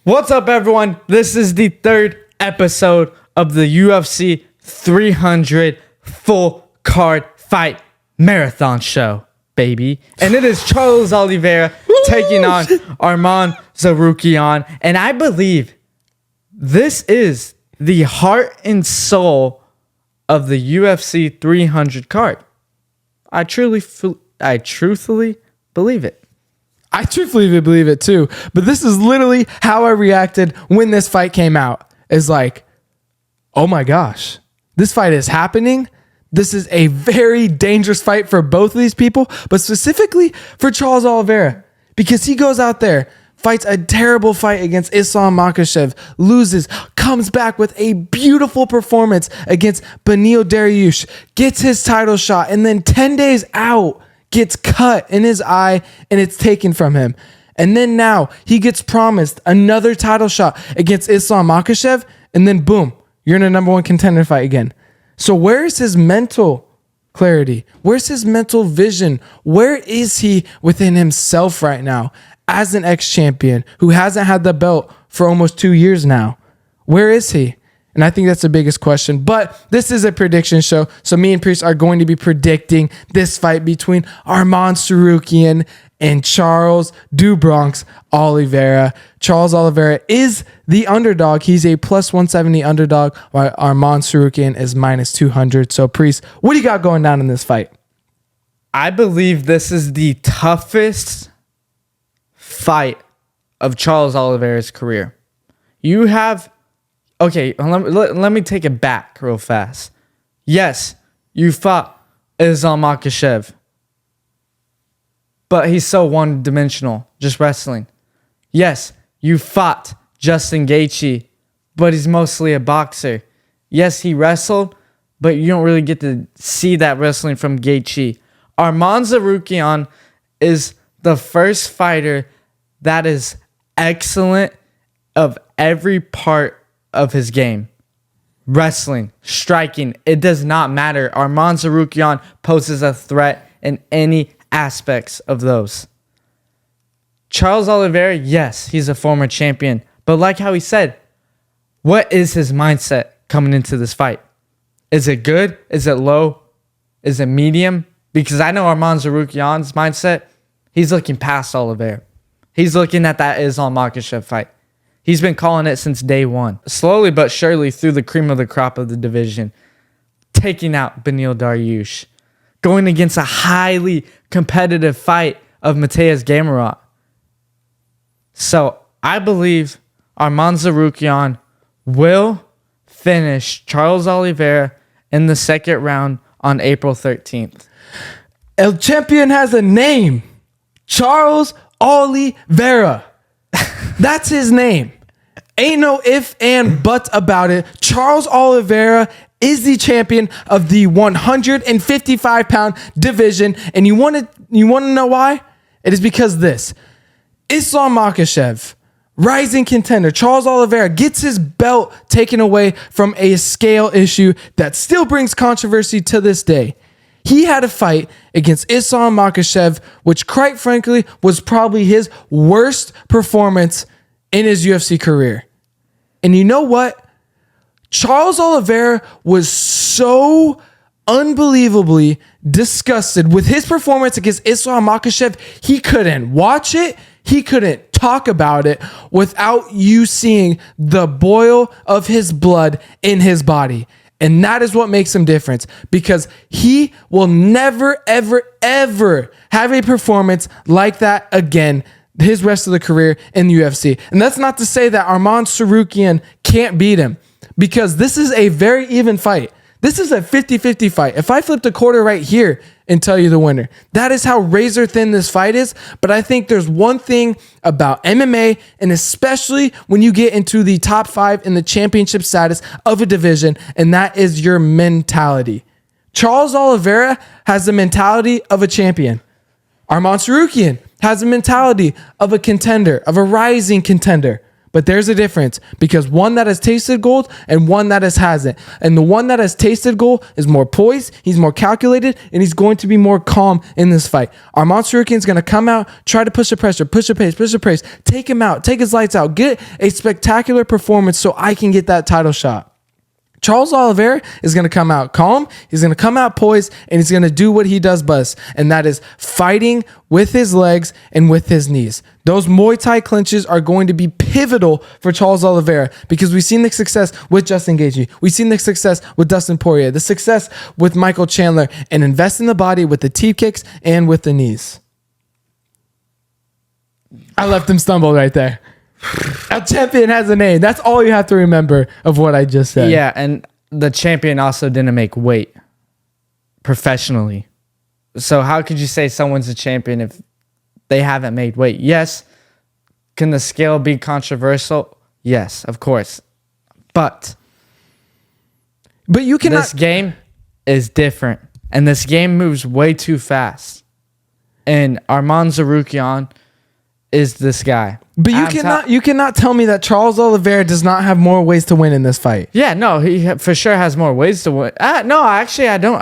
What's up, everyone? This is the third episode of the UFC 300 full card fight marathon show, baby. And it is Charles Oliveira taking on Arman Tsarukyan. And I believe this is the heart and soul of the UFC 300 card. I truthfully believe it. I truthfully believe it too. But this is literally how I reacted when this fight came out. It's like, oh my gosh, this fight is happening. This is a very dangerous fight for both of these people, but specifically for Charles Oliveira, because he goes out there, fights a terrible fight against Islam Makhachev, loses, comes back with a beautiful performance against Beneil Dariush, gets his title shot, and then 10 days out, gets cut in his eye and it's taken from him. And then now he gets promised another title shot against Islam Makhachev, and then boom, you're in a number one contender fight again. So where's his mental clarity? Where's his mental vision? Where is he within himself right now as an ex-champion who hasn't had the belt for almost 2 years now? Where is he? And I think that's the biggest question. But this is a prediction show. So me and Priest are going to be predicting this fight between Arman Tsarukyan and Charles "Do Bronx" Oliveira. Charles Oliveira is the underdog. He's a plus 170 underdog, while Arman Tsarukyan is minus 200. So Priest, what do you got going down in this fight? I believe this is the toughest fight of Charles Oliveira's career. You have... Okay, let me take it back real fast. Yes, you fought Islam Makhachev, but he's so one-dimensional, just wrestling. Yes, you fought Justin Gaethje, but he's mostly a boxer. Yes, he wrestled, but you don't really get to see that wrestling from Gaethje. Arman Tsarukyan is the first fighter that is excellent of every part of his game. Wrestling, striking, it does not matter. Arman Tsarukyan poses a threat in any aspects of those. Charles Oliveira, yes, he's a former champion, but like how he said, what is his mindset coming into this fight? Is it good? Is it low? Is it medium? Because I know Arman Tsarukyan's mindset, he's looking past Oliveira. He's looking at that Islam Makhachev fight. He's been calling it since day one. Slowly but surely through the cream of the crop of the division. Taking out Beneil Dariush. Going against a highly competitive fight of Mateusz Gamrot. So I believe Arman Tsarukyan will finish Charles Oliveira in the second round on April 13th. El Champion has a name. Charles Oliveira. That's his name. Ain't no if and buts about it. Charles Oliveira is the champion of the 155-pound division. And you want to know why? It is because this. Islam Makhachev, rising contender, Charles Oliveira gets his belt taken away from a scale issue that still brings controversy to this day. He had a fight against Islam Makhachev, which quite frankly was probably his worst performance in his UFC career. And you know what? Charles Oliveira was so unbelievably disgusted with his performance against Islam Makhachev, he couldn't watch it. He couldn't talk about it without you seeing the boil of his blood in his body. And that is what makes him different, because he will never, ever, ever have a performance like that again his rest of the career in the UFC. And that's not to say that Arman Tsarukyan can't beat him, because this is a very even fight. This is a 50-50 fight. If I flipped a quarter right here and tell you the winner, that is how razor thin this fight is. But I think there's one thing about MMA, and especially when you get into the top 5 in the championship status of a division, and that is your mentality. Charles Oliveira has the mentality of a champion. Arman Tsarukyan has the mentality of a contender, of a rising contender. But there's a difference because one that has tasted gold and one that hasn't. And the one that has tasted gold is more poised, he's more calculated, and he's going to be more calm in this fight. Arman Tsarukyan is going to come out, try to push the pressure, push the pace, take him out, take his lights out, get a spectacular performance so I can get that title shot. Charles Oliveira is going to come out calm, he's going to come out poised, and he's going to do what he does best, and that is fighting with his legs and with his knees. Those Muay Thai clinches are going to be pivotal for Charles Oliveira because we've seen the success with Justin Gaethje. We've seen the success with Dustin Poirier, the success with Michael Chandler, and invest in the body with the teep kicks and with the knees. I left him stumble right there. A champion has a name. That's all you have to remember of what I just said. Yeah, and the champion also didn't make weight professionally. So how could you say someone's a champion if they haven't made weight? Yes. Can the scale be controversial? Yes, of course. But you cannot. This game is different, and this game moves way too fast. And Arman Tsarukyan is this guy. But you cannot tell me that Charles Oliveira does not have more ways to win in this fight. Yeah, no, he for sure has more ways to win. No, actually, I don't.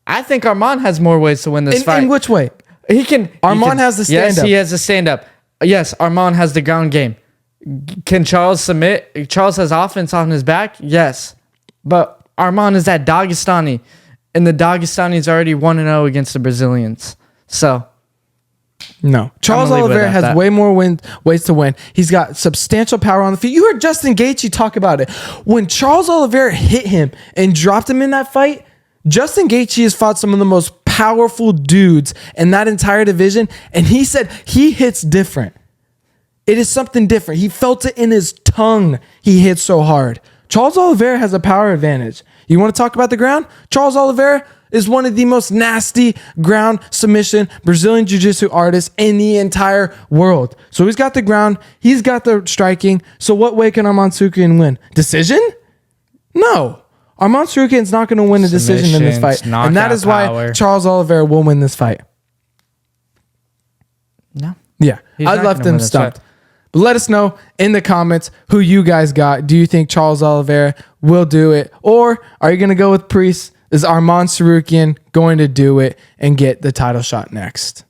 I think Arman has more ways to win this fight. In which way? Arman has the stand-up. Yes, he has the stand-up. Yes, Arman has the ground game. Can Charles submit? Charles has offense on his back. Yes, but Arman is that Dagestani, and the Dagestani's already 1-0 against the Brazilians. So. No. Charles Oliveira has way more ways to win. He's got substantial power on the feet. You heard Justin Gaethje talk about it. When Charles Oliveira hit him and dropped him in that fight, Justin Gaethje has fought some of the most powerful dudes in that entire division, and he said he hits different. It is something different. He felt it in his tongue. He hit so hard. Charles Oliveira has a power advantage. You want to talk about the ground? Charles Oliveira is one of the most nasty ground submission Brazilian Jiu-Jitsu artists in the entire world. So he's got the ground. He's got the striking. So what way can Arman Tsarukyan win? Decision? No. Arman Tsarukyan's not going to win a decision in this fight. And that is why Charles Oliveira will win this fight. No. Yeah. I left him stumped. But let us know in the comments who you guys got. Do you think Charles Oliveira will do it? Or are you going to go with Priest? Is Arman Tsarukyan going to do it and get the title shot next?